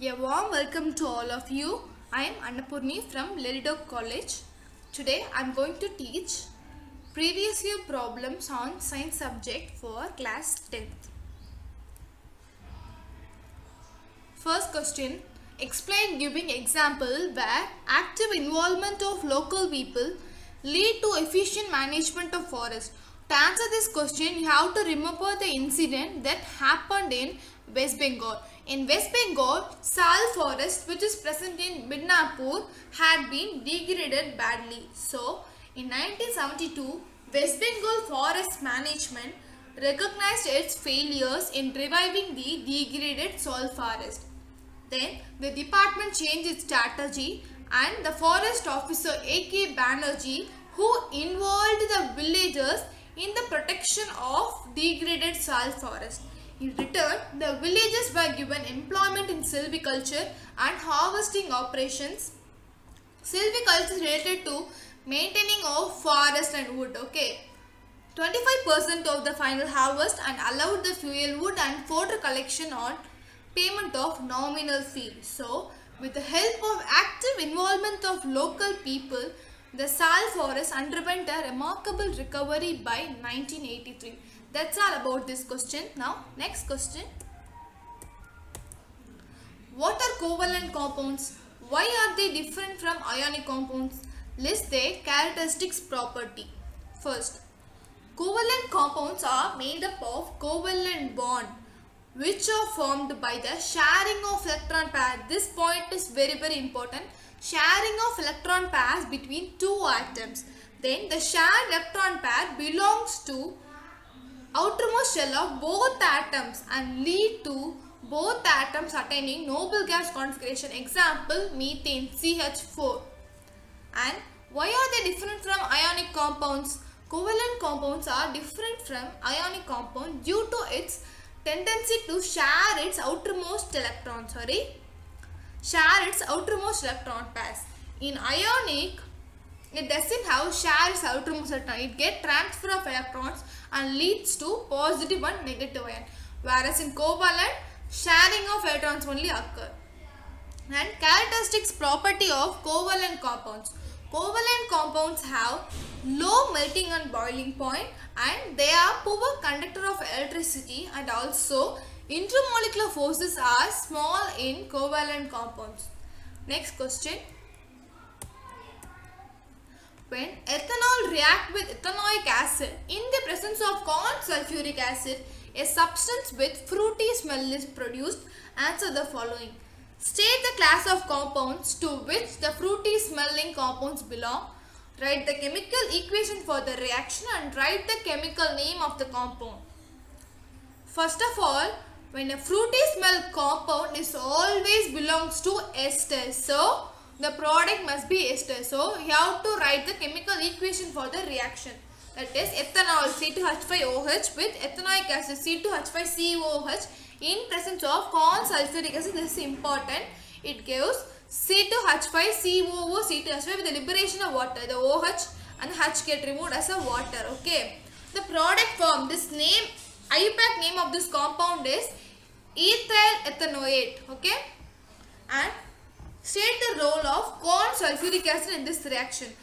A warm welcome to all of you. I am Annapurni from Lilidok College. Today I am going to teach previous year problems on science subject for class 10th. First question, explain giving example where active involvement of local people lead to efficient management of forest. To answer this question, you have to remember the incident that happened in West Bengal. In West Bengal, Sal forest, which is present in Midnapur, had been degraded badly. So, in 1972, West Bengal Forest Management recognized its failures in reviving the degraded salt forest. Then the department changed its strategy and the forest officer A.K. Banerjee, who involved the villagers in the protection of degraded salt forest. In return, the villagers were given employment in silviculture and harvesting operations. Silviculture is related to maintaining of forest and wood. 25% of the final harvest and allowed the fuel wood and fodder collection on payment of nominal fee. So, with the help of active involvement of local people, the Sal forest underwent a remarkable recovery by 1983. That's all about this question. Now, next question. What are covalent compounds? Why are they different from ionic compounds? List their characteristics property. First, covalent compounds are made up of covalent bond which are formed by the sharing of electron pairs. This point is very important. Sharing of electron pairs between two atoms. Then the shared electron pair belongs to outermost shell of both atoms and lead to both atoms attaining noble gas configuration. Example, methane, CH4. And why are they different from ionic compounds? Covalent compounds are different from ionic compounds due to its tendency to share its outermost electron pairs. In ionic, it doesn't have share its outermost electron. It gets transfer of electrons and leads to positive and negative ion. Whereas in covalent, sharing of electrons only occur. And characteristics property of covalent compounds. Covalent compounds have low melting and boiling point and they are poor conductor of electricity, and also intermolecular forces are small in covalent compounds. Next question. When ethanol reacts with ethanoic acid in the presence of corn sulfuric acid, a substance with fruity smell is produced. Answer the following. State the class of compounds to which the fruity smelling compounds belong. Write the chemical equation for the reaction and write the chemical name of the compound. First of all, when a fruity smell compound is always belongs to ester, so the product must be ester. So you have to write the chemical equation for the reaction. That is ethanol C2H5OH with ethanoic acid C2H5COOH in presence of corn sulfuric acid. This is important. It gives C2H5COO C2H5 with the liberation of water. The OH and H get removed as a water. The product form, this name, IUPAC name of this compound is ethyl ethanoate. And state the role of corn sulfuric acid in this reaction.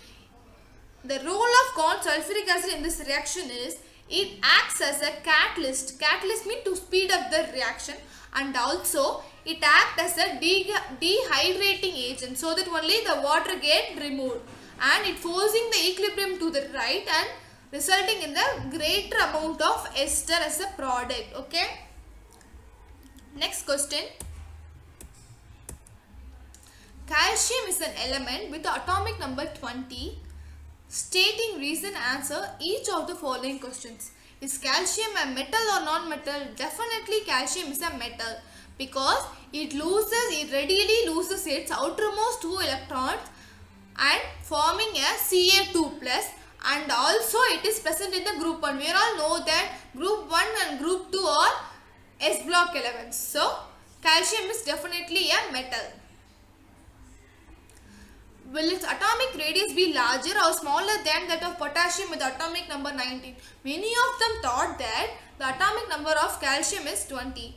The role of corn sulfuric acid in this reaction is it acts as a catalyst. Catalyst means to speed up the reaction, and also it acts as a dehydrating agent so that only the water get removed, and it forcing the equilibrium to the right and resulting in the greater amount of ester as a product. Next question. Calcium is an element with the atomic number 20. Stating reason, answer each of the following questions. Is calcium a metal or non-metal? Definitely calcium is a metal because it readily loses its outermost two electrons and forming a Ca2+, and also it is present in the group 1. We all know that group 1 and group 2 are S block elements. So calcium is definitely a metal. Will its atomic radius be larger or smaller than that of potassium with atomic number 19? Many of them thought that the atomic number of calcium is 20.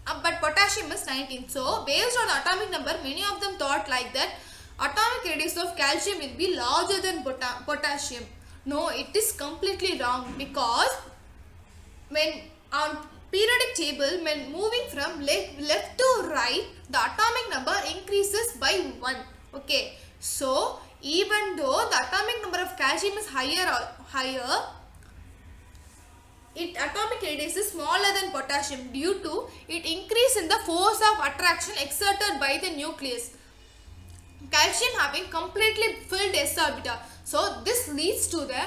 but potassium is 19. So based on the atomic number, many of them thought like that atomic radius of calcium will be larger than potassium. No, it is completely wrong, because when on periodic table, when moving from left to right, the atomic number increases by 1. Okay, so even though the atomic number of calcium is higher, its atomic radius is smaller than potassium due to it increase in the force of attraction exerted by the nucleus. Calcium having completely filled s orbital, so this leads to the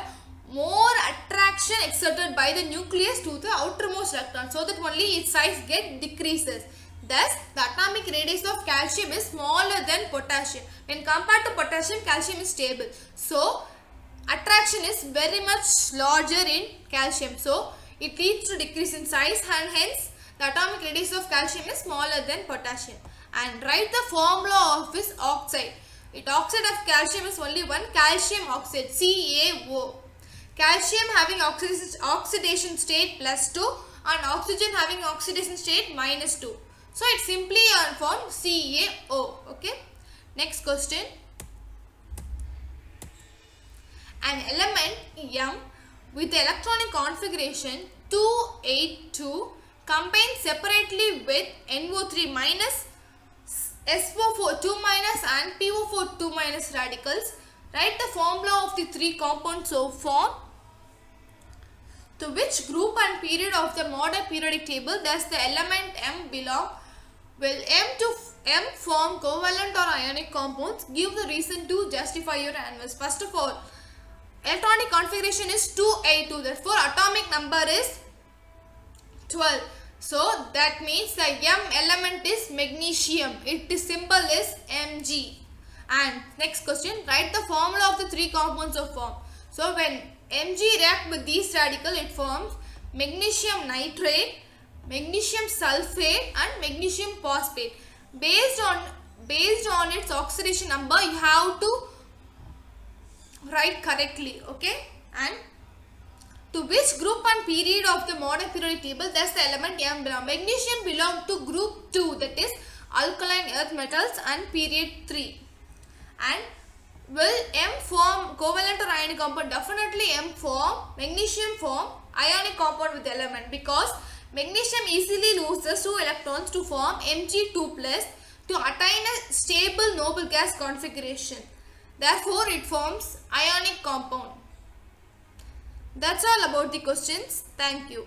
more attraction exerted by the nucleus to the outermost electron, so that only its size get decreases. Thus, the atomic radius of calcium is smaller than potassium. When compared to potassium, calcium is stable. So, attraction is very much larger in calcium. So, it leads to decrease in size, and hence the atomic radius of calcium is smaller than potassium. And write the formula of this oxide. Its oxide of calcium is only one, calcium oxide, CaO. Calcium having oxidation state +2 and oxygen having oxidation state -2. So it's simply on form CaO. Okay. Next question. An element M with the electronic configuration 282 combines separately with NO3 minus, SO4 2 minus and PO4 2 minus radicals. Write the formula of the three compounds so formed. To which group and period of the modern periodic table does the element M belong? Will M form covalent or ionic compounds? Give the reason to justify your answers. First of all, electronic configuration is 282. Therefore, atomic number is 12. So, that means the M element is magnesium. Its symbol is Mg. And next question, write the formula of the three compounds of form. So, when Mg react with these radicals, it forms magnesium nitrate, magnesium sulfate and magnesium phosphate. Based on its oxidation number, you have to write correctly. Okay. And to which group and period of the modern periodic table does the element M belong? Magnesium belong to group 2, that is alkaline earth metals, and period 3. And will M form covalent or ionic compound? Definitely M form, magnesium form ionic compound with element, because magnesium easily loses 2 electrons to form Mg2+ to attain a stable noble gas configuration. Therefore, it forms ionic compound. That's all about the questions. Thank you.